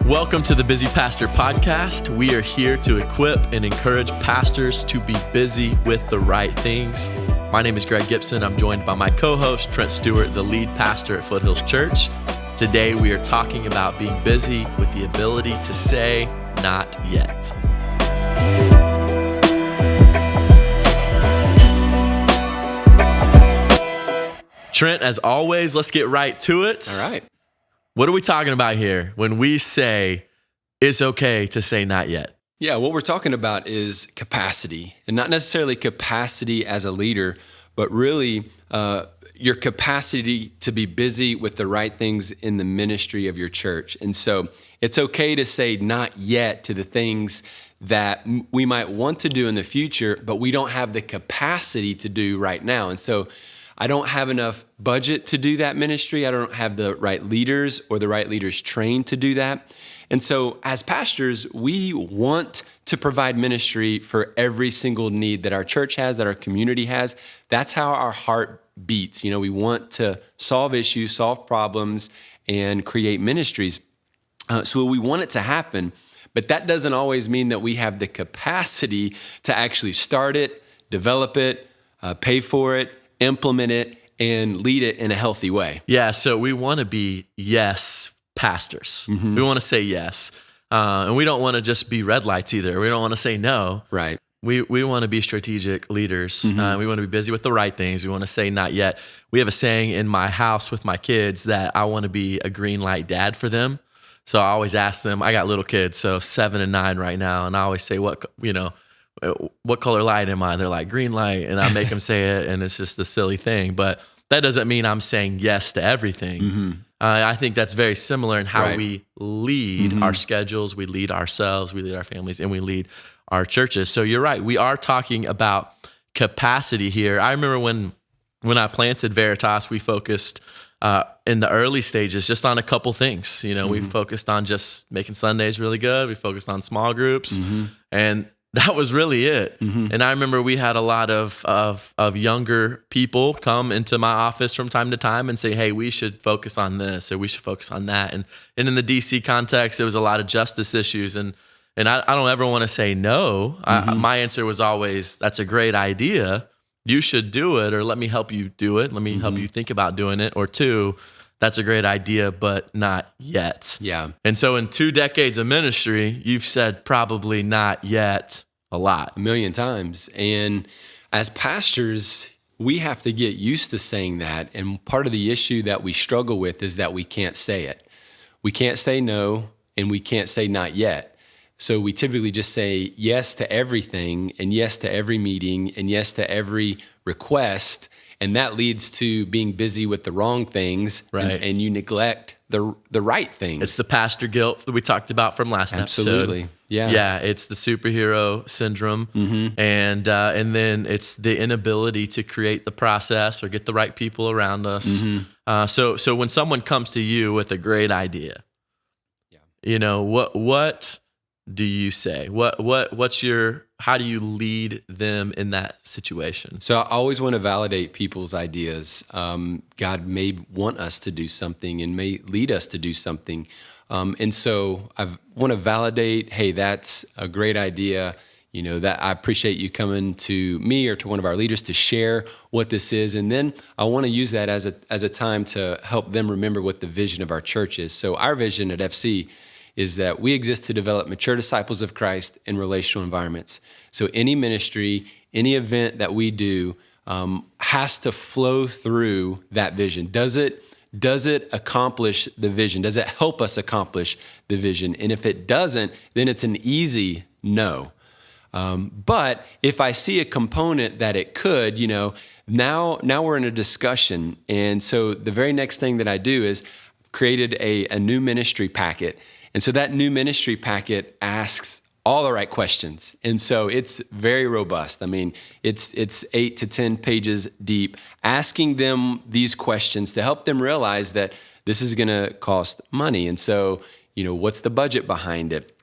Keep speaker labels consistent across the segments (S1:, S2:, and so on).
S1: Welcome to the Busy Pastor Podcast. We are here to equip and encourage pastors to be busy with the right things. My name is Gibson. I'm joined by my co-host, Trent Stewart, the lead pastor at Foothills Church. Today, we are talking about being busy with the ability to say, not yet. Trent, as always, let's get right to it.
S2: All right.
S1: What are we talking about here when we say it's okay to say not yet?
S2: Yeah, what we're talking about is capacity, and not necessarily capacity as a leader, but really your capacity to be busy with the right things in the ministry of your church. And so it's okay to say not yet to the things that we might want to do in the future, but we don't have the capacity to do right now. And so I don't have enough budget to do that ministry. I don't have the right leaders or the right leaders trained to do that. And so as pastors, we want to provide ministry for every single need that our church has, that our community has. That's how our heart beats. You know, we want to solve issues, solve problems, and create ministries. So we want it to happen, but that doesn't always mean that we have the capacity to actually start it, develop it, pay for it, implement it, and lead it in a healthy way.
S1: Yeah, so we want to be yes pastors. We want to say yes. And we don't want to just be red lights either. We don't want to say no.
S2: Right.
S1: We want to be strategic leaders. We want to be busy with the right things. We want to say not yet. We have a saying in my house with my kids that I want to be a green light dad for them. So I always ask them, I got little kids, so 7 and 9 right now, and I always say, what color light am I? They're like, green light, and I make them say it, and it's just a silly thing. But that doesn't mean I'm saying yes to everything. I think that's very similar in how we lead our schedules, we lead ourselves, we lead our families, and we lead our churches. So you're right. We are talking about capacity here. I remember when I planted Veritas, we focused in the early stages just on a couple things. You know, we focused on just making Sundays really good. We focused on small groups, and that was really it. And I remember we had a lot of younger people come into my office from time to time and say, hey, we should focus on this or we should focus on that. And in the DC context, it was a lot of justice issues. And I don't ever want to say no. My answer was always, that's a great idea. You should do it, or let me help you do it. Let me help you think about doing it. Or 2, that's a great idea, but not yet.
S2: Yeah.
S1: And so in 2 decades of ministry, you've said probably not yet a lot.
S2: A million times. And as pastors, we have to get used to saying that. And part of the issue that we struggle with is that we can't say it. We can't say no, and we can't say not yet. So we typically just say yes to everything, and yes to every meeting, and yes to every request. And that leads to being busy with the wrong things,
S1: right?
S2: And you neglect the right things.
S1: It's the pastor guilt that we talked about from last
S2: Absolutely.
S1: episode.
S2: Yeah.
S1: It's the superhero syndrome, and then it's the inability to create the process or get the right people around us. So when someone comes to you with a great idea, you know, what do you say? How do you lead them in that situation?
S2: So I always want to validate people's ideas. God may want us to do something and may lead us to do something. And so I want to validate, hey, that's a great idea. You know, that I appreciate you coming to me or to one of our leaders to share what this is. And then I want to use that as a time to help them remember what the vision of our church is. So our vision at FC is that we exist to develop mature disciples of Christ in relational environments. So any ministry, any event that we do has to flow through that vision. Does it accomplish the vision? Does it help us accomplish the vision? And if it doesn't, then it's an easy no. But if I see a component that it could, you know, now we're in a discussion. And so the very next thing that I do is created a new ministry packet. And so that new ministry packet asks all the right questions. And so it's very robust. I mean, it's 8 to 10 pages deep, asking them these questions to help them realize that this is going to cost money. And so, you know, what's the budget behind it?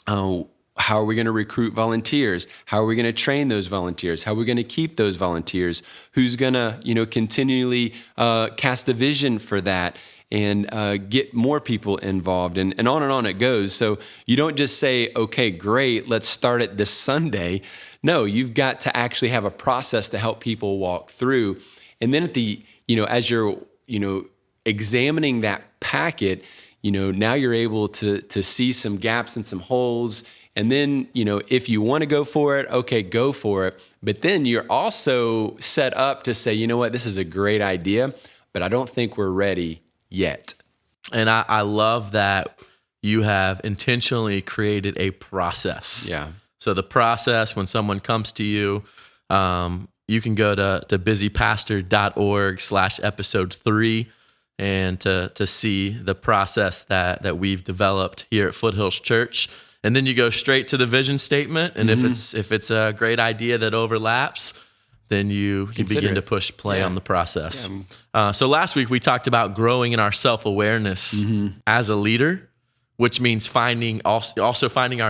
S2: How are we going to recruit volunteers? How are we going to train those volunteers? How are we going to keep those volunteers? Who's going to, continually cast a vision for that? and get more people involved, and on it goes. So you don't just say, okay, great, let's start it this Sunday. No, you've got to actually have a process to help people walk through. And then as you're, examining that packet, now you're able to see some gaps and some holes. And then, if you want to go for it, okay, go for it. But then you're also set up to say, you know what, this is a great idea, but I don't think we're ready yet.
S1: And I love that you have intentionally created a process.
S2: Yeah.
S1: So the process, when someone comes to you, you can go to busypastor.org/episode 3 and to see the process that we've developed here at Foothills Church. And then you go straight to the vision statement. And if it's a great idea that overlaps, then you begin to push play on the process. Yeah. So last week we talked about growing in our self-awareness as a leader, which means finding our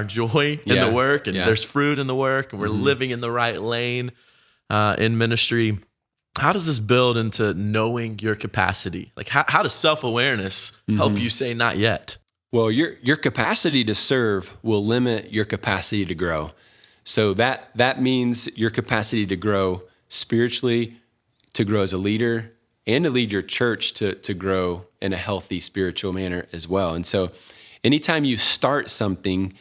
S1: joy in the work, and there's fruit in the work, and we're living in the right lane in ministry. How does this build into knowing your capacity? Like how does self-awareness help you say not yet?
S2: Well, your capacity to serve will limit your capacity to grow. So that means your capacity to grow spiritually, to grow as a leader, and to lead your church to grow in a healthy spiritual manner as well. And so anytime you start something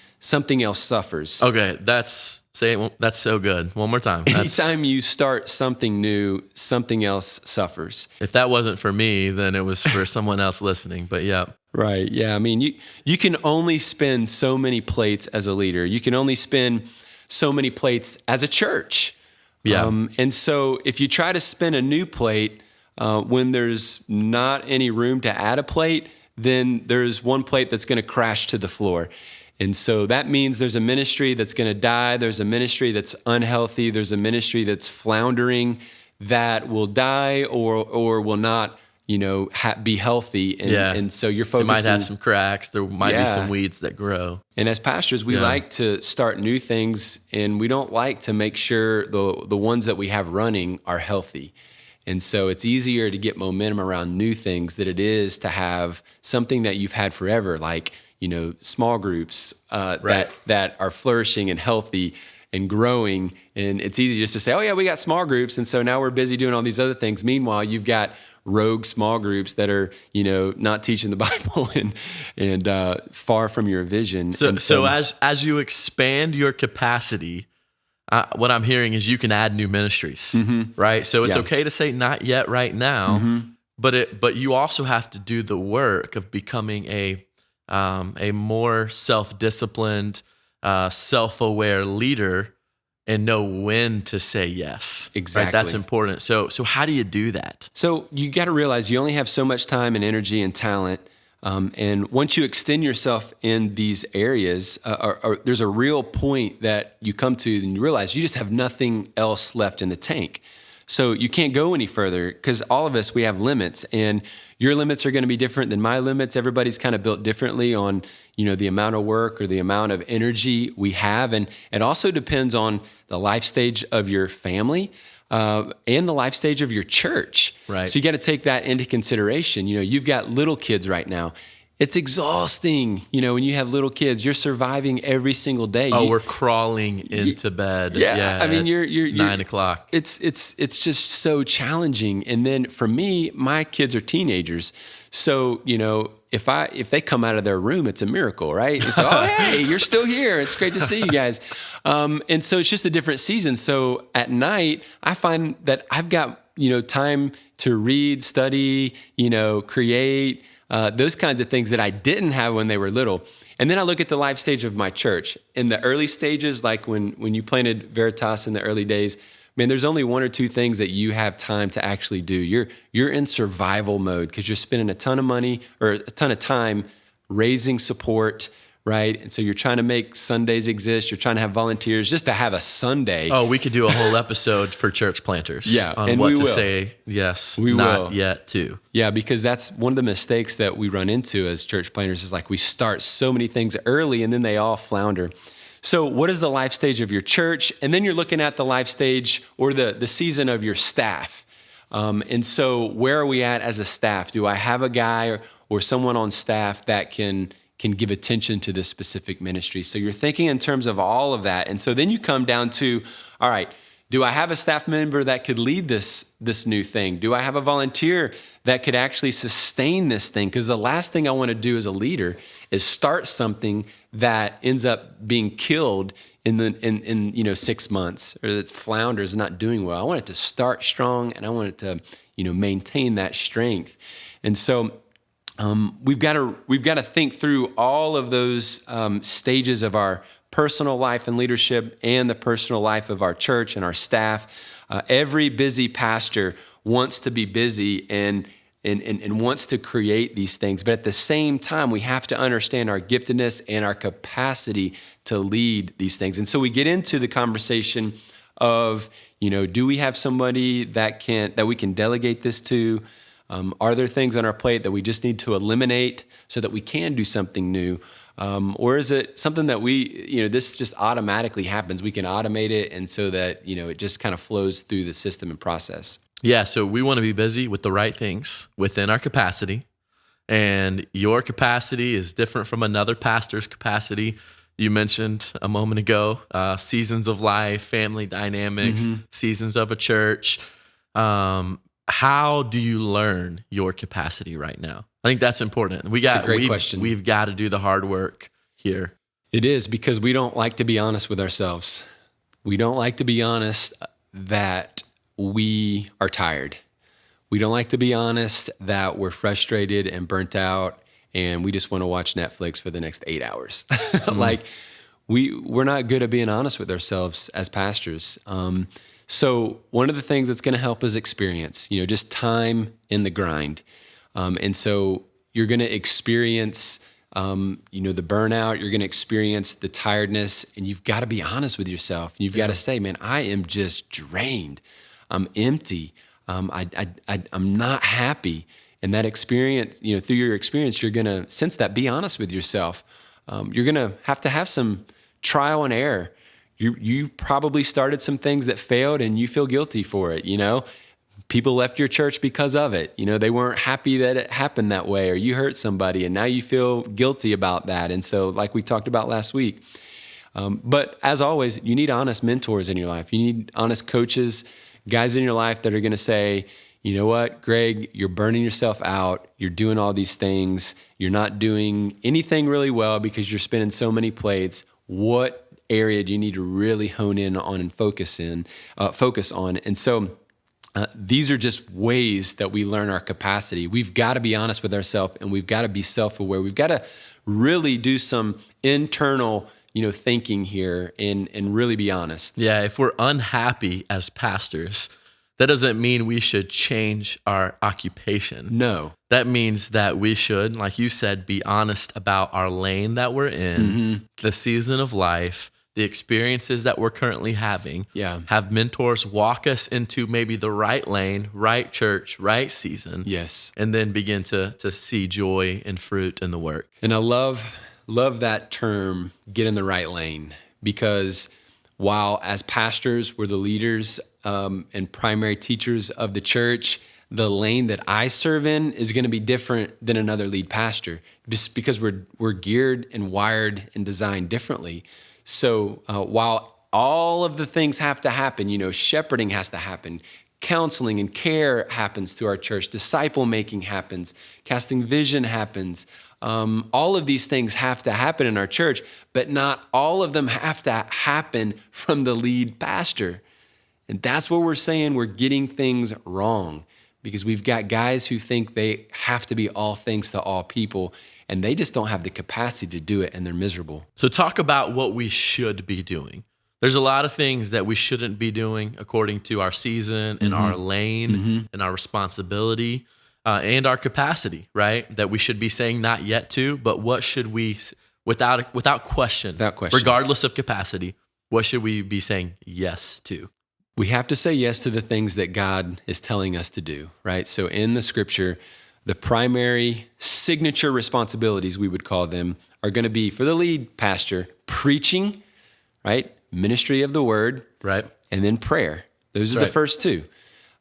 S2: else suffers.
S1: Okay, that's so good. One more time.
S2: Anytime you start something new, something else suffers.
S1: If that wasn't for me, then it was for someone else listening. But yeah.
S2: Right. Yeah. I mean, you can only spin so many plates as a leader. You can only spin so many plates as a church.
S1: Yeah.
S2: And so if you try to spin a new plate when there's not any room to add a plate, then there's one plate that's going to crash to the floor. And so that means there's a ministry that's going to die. There's a ministry that's unhealthy. There's a ministry that's floundering that will die or will not, be healthy. And so you're focusing.
S1: It might have some cracks. There might be some weeds that grow.
S2: And as pastors, we like to start new things, and we don't like to make sure the ones that we have running are healthy. And so it's easier to get momentum around new things than it is to have something that you've had forever, like, small groups that are flourishing and healthy and growing. And it's easy just to say, oh yeah, we got small groups, and so now we're busy doing all these other things. Meanwhile, you've got rogue small groups that are, not teaching the Bible and far from your vision.
S1: So as you expand your capacity, what I'm hearing is you can add new ministries, right? So it's okay to say not yet right now, but you also have to do the work of becoming a more self-disciplined, self-aware leader and know when to say yes.
S2: Exactly.
S1: Right? That's important. So how do you do that?
S2: So you got to realize you only have so much time and energy and talent. And once you extend yourself in these areas, or there's a real point that you come to and you realize you just have nothing else left in the tank. So you can't go any further because all of us, we have limits, and your limits are going to be different than my limits. Everybody's kind of built differently on, the amount of work or the amount of energy we have. And it also depends on the life stage of your family and the life stage of your church.
S1: Right.
S2: So you got to take that into consideration. You've got little kids right now. It's exhausting, when you have little kids. You're surviving every single day.
S1: We're crawling into bed.
S2: Yeah, I mean, you're
S1: 9 o'clock.
S2: It's just so challenging. And then for me, my kids are teenagers, so if they come out of their room, it's a miracle, right? It's like, oh hey, you're still here. It's great to see you guys. And so it's just a different season. So at night, I find that I've got time to read, study, create. Those kinds of things that I didn't have when they were little. And then I look at the life stage of my church. In the early stages, like when you planted Veritas in the early days, man, there's only one or two things that you have time to actually do. You're in survival mode because you're spending a ton of money or a ton of time raising support, right? And so you're trying to make Sundays exist. You're trying to have volunteers just to have a Sunday.
S1: Oh, we could do a whole episode for church planters.
S2: Yeah,
S1: on
S2: and
S1: what
S2: we
S1: to
S2: will.
S1: say yes,
S2: We
S1: not
S2: will.
S1: yet too.
S2: Yeah, because that's one of the mistakes that we run into as church planters is like we start so many things early and then they all flounder. So what is the life stage of your church? And then you're looking at the life stage or the season of your staff. And so where are we at as a staff? Do I have a guy or someone on staff that can give attention to this specific ministry? So you're thinking in terms of all of that. And so then you come down to, all right, do I have a staff member that could lead this new thing? Do I have a volunteer that could actually sustain this thing? Because the last thing I want to do as a leader is start something that ends up being killed in 6 months, or that flounders, not doing well. I want it to start strong, and I want it to maintain that strength. And so we've got to think through all of those stages of our personal life and leadership and the personal life of our church and our staff. Every busy pastor wants to be busy and wants to create these things. But at the same time, we have to understand our giftedness and our capacity to lead these things. And so we get into the conversation of, do we have somebody that we can delegate this to? Are there things on our plate that we just need to eliminate so that we can do something new? Or is it something that this just automatically happens? We can automate it, and so that, it just kind of flows through the system and process.
S1: Yeah, so we want to be busy with the right things within our capacity. And your capacity is different from another pastor's capacity. You mentioned a moment ago, seasons of life, family dynamics, seasons of a church. How do you learn your capacity right now? I think that's important.
S2: It's a great question.
S1: We've got to do the hard work here.
S2: It is, because we don't like to be honest with ourselves. We don't like to be honest that we are tired. We don't like to be honest that we're frustrated and burnt out and we just want to watch Netflix for the next 8 hours. Like we're not good at being honest with ourselves as pastors. So one of the things that's going to help is experience, just time in the grind. And so you're going to experience, the burnout, you're going to experience the tiredness, and you've got to be honest with yourself. You've got to say, man, I am just drained. I'm empty. I'm not happy. And that experience, through your experience, you're going to sense that. Be honest with yourself. You're going to have some trial and error. You probably started some things that failed and you feel guilty for it, People left your church because of it. They weren't happy that it happened that way, or you hurt somebody and now you feel guilty about that. And so like we talked about last week. But as always, you need honest mentors in your life. You need honest coaches, guys in your life that are going to say, you know what, Greg, you're burning yourself out. You're doing all these things. You're not doing anything really well because you're spinning so many plates. What area do you need to really hone in on and focus on? And so these are just ways that we learn our capacity. We've got to be honest with ourselves, and we've got to be self-aware. We've got to really do some internal, thinking here and really be honest.
S1: Yeah, if we're unhappy as pastors, that doesn't mean we should change our occupation.
S2: No.
S1: That means that we should, like you said, be honest about our lane that we're in, the season of life, the experiences that we're currently having.
S2: Yeah.
S1: Have mentors walk us into maybe the right lane, right church, right season.
S2: Yes.
S1: And then begin to see joy and fruit in the work.
S2: And I love that term, get in the right lane, because while as pastors, we're the leaders and primary teachers of the church, the lane that I serve in is going to be different than another lead pastor, just because we're geared and wired and designed differently. So while all of the things have to happen, shepherding has to happen, counseling and care happens to our church, disciple making happens, casting vision happens. All of these things have to happen in our church, but not all of them have to happen from the lead pastor. And that's where we're saying we're getting things wrong, because we've got guys who think they have to be all things to all people, and they just don't have the capacity to do it, and they're miserable.
S1: So talk about what we should be doing. There's a lot of things that we shouldn't be doing according to our season and our lane and our responsibility and our capacity, right? That we should be saying not yet to, but what should we, without question, regardless of capacity, what should we be saying yes to?
S2: We have to say yes to the things that God is telling us to do, right? So in the scripture, the primary signature responsibilities, we would call them, are going to be for the lead pastor, preaching, right? Ministry of the word,
S1: right?
S2: And then prayer. Those are the first two.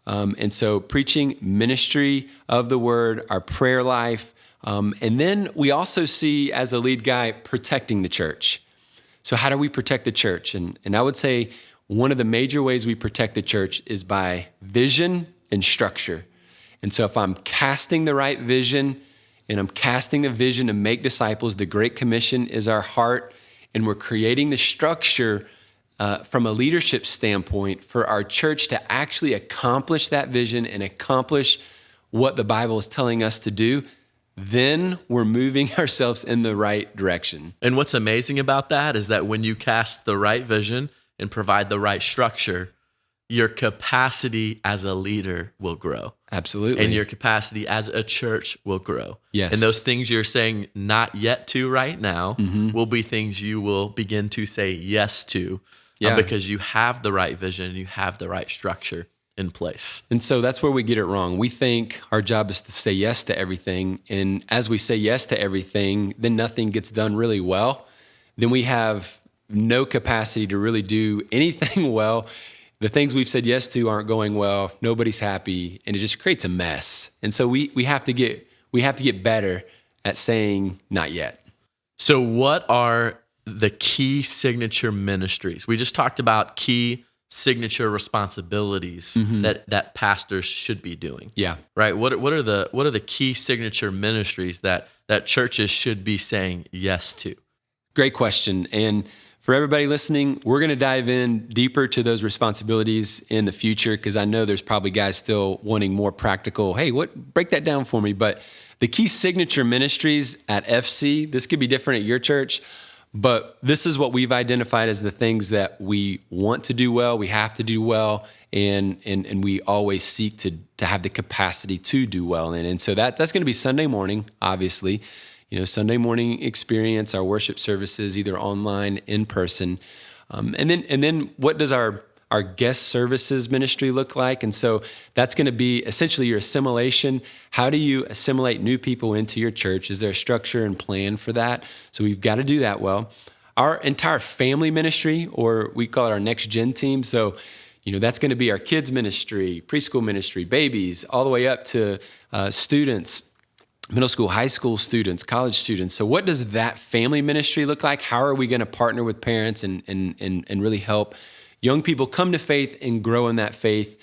S2: And so preaching, ministry of the word, our prayer life. And then we also see as a lead guy, protecting the church. So how do we protect the church? And I would say one of the major ways we protect the church is by vision and structure. And so if I'm casting the right vision and I'm casting the vision to make disciples, the Great Commission is our heart, and we're creating the structure from a leadership standpoint for our church to actually accomplish that vision and accomplish what the Bible is telling us to do, then we're moving ourselves in the right direction.
S1: And what's amazing about that is that when you cast the right vision and provide the right structure, your capacity as a leader will grow.
S2: Absolutely.
S1: And your capacity as a church will grow.
S2: Yes.
S1: And those things you're saying not yet to right now will be things you will begin to say yes to because you have the right vision, you have the right structure in place.
S2: And so that's where we get it wrong. We think our job is to say yes to everything. And as we say yes to everything, then nothing gets done really well. Then we have no capacity to really do anything well. The things we've said yes to aren't going well. Nobody's happy, and it just creates a mess. And so we have to get better at saying not yet.
S1: So what are the key signature ministries? We just talked about key signature responsibilities that pastors should be doing.
S2: Yeah.
S1: Right. What are the key signature ministries that churches should be saying yes to?
S2: Great question. And for everybody listening, we're going to dive in deeper to those responsibilities in the future, because I know there's probably guys still wanting more practical. Hey, break that down for me. But the key signature ministries at FC, this could be different at your church, but this is what we've identified as the things that we want to do well, we have to do well, and we always seek to have the capacity to do well in. And so that's going to be Sunday morning, obviously. Sunday morning experience, our worship services, either online, in person. And then what does our guest services ministry look like? And so that's going to be essentially your assimilation. How do you assimilate new people into your church? Is there a structure and plan for that? So we've got to do that well. Our entire family ministry, or we call it our next gen team. So, that's going to be our kids ministry, preschool ministry, babies, all the way up to students, middle school, high school students, college students. So what does that family ministry look like? How are we going to partner with parents and really help young people come to faith and grow in that faith?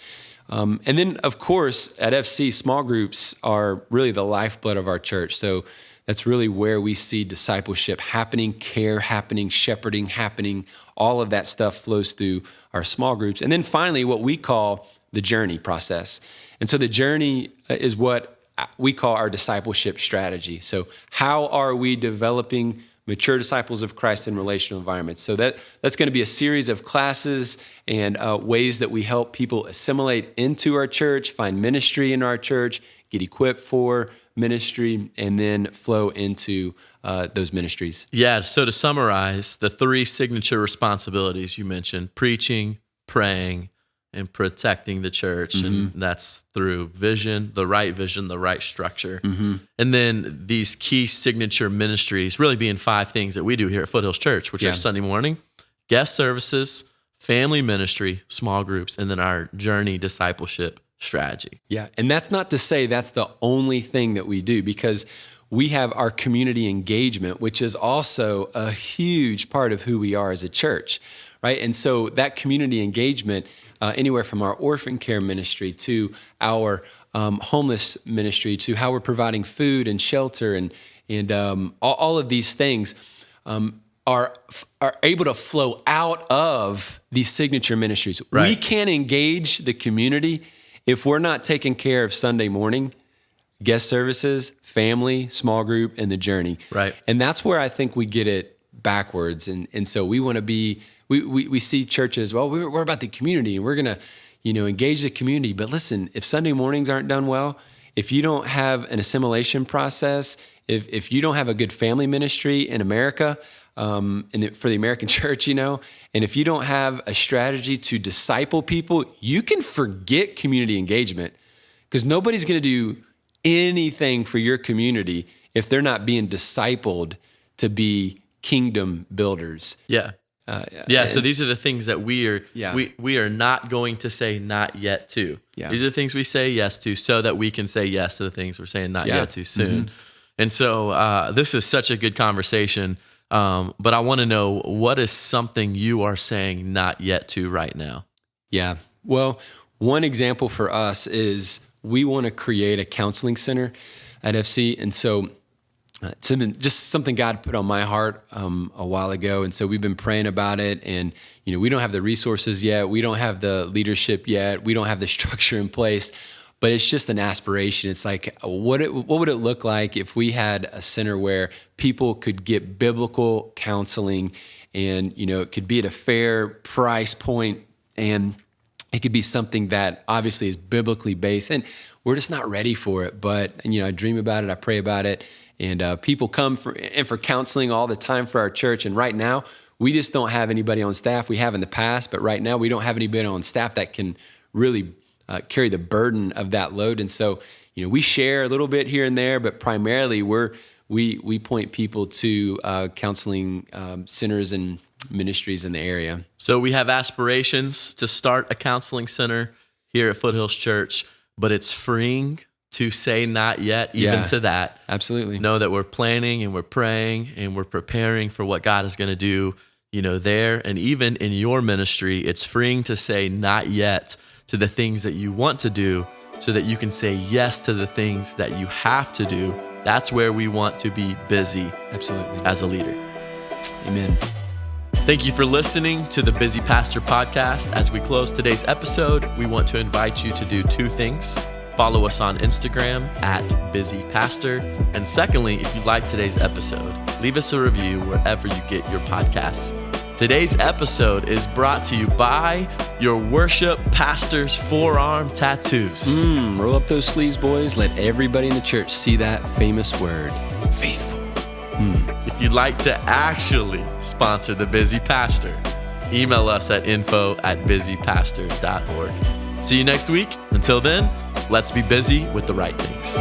S2: And then, of course, at FC, small groups are really the lifeblood of our church. So that's really where we see discipleship happening, care happening, shepherding happening. All of that stuff flows through our small groups. And then finally, what we call the journey process. And so the journey is what we call our discipleship strategy. So how are we developing mature disciples of Christ in relational environments? So that's going to be a series of classes and ways that we help people assimilate into our church, find ministry in our church, get equipped for ministry, and then flow into those ministries.
S1: Yeah, so to summarize, the three signature responsibilities you mentioned: preaching, praying, and protecting the church. And that's through vision, the right structure. And then these key signature ministries really being five things that we do here at Foothills Church, which are Sunday morning, guest services, family ministry, small groups, and then our journey discipleship strategy.
S2: Yeah, and that's not to say that's the only thing that we do, because we have our community engagement, which is also a huge part of who we are as a church, right? And so that community engagement, anywhere from our orphan care ministry to our homeless ministry to how we're providing food and shelter and all of these things are able to flow out of these signature ministries.
S1: Right.
S2: We can't engage the community if we're not taking care of Sunday morning, guest services, family, small group, and the journey.
S1: Right.
S2: And that's where I think we get it backwards. And so we want to be, we see churches, well, we're about the community and we're going to, engage the community. But listen, if Sunday mornings aren't done well, if you don't have an assimilation process, if you don't have a good family ministry in America, for the American church, and if you don't have a strategy to disciple people, you can forget community engagement, because nobody's going to do anything for your community if they're not being discipled to be kingdom builders.
S1: Yeah. So these are the things that we are not going to say not yet to.
S2: Yeah.
S1: These are the things we say yes to so that we can say yes to the things we're saying not yet to soon. And so this is such a good conversation. But I want to know, what is something you are saying not yet to right now?
S2: Yeah. Well, one example for us is we want to create a counseling center at FC. And so it's just something God put on my heart a while ago. And so we've been praying about it. And, we don't have the resources yet. We don't have the leadership yet. We don't have the structure in place. But it's just an aspiration. It's like, what would it look like if we had a center where people could get biblical counseling and, it could be at a fair price point, and it could be something that obviously is biblically based. And we're just not ready for it. But, I dream about it. I pray about it. And people come for counseling all the time for our church. And right now, we just don't have anybody on staff. We have in the past, but right now we don't have anybody on staff that can really carry the burden of that load. And so, we share a little bit here and there, but primarily we point people to counseling centers and ministries in the area.
S1: So we have aspirations to start a counseling center here at Foothills Church, but it's freeing to say not yet, even to that.
S2: Absolutely.
S1: Know that we're planning and we're praying and we're preparing for what God is going to do, there. And even in your ministry, it's freeing to say not yet to the things that you want to do so that you can say yes to the things that you have to do. That's where we want to be busy.
S2: Absolutely.
S1: As a leader.
S2: Amen.
S1: Thank you for listening to the Busy Pastor podcast. As we close today's episode, we want to invite you to do two things. Follow us on Instagram @BusyPastor. And secondly, if you like today's episode, leave us a review wherever you get your podcasts. Today's episode is brought to you by your worship pastor's forearm tattoos.
S2: Roll up those sleeves, boys. Let everybody in the church see that famous word, faithful.
S1: If you'd like to actually sponsor the Busy Pastor, email us at info@busypastor.org. See you next week. Until then, let's be busy with the right things.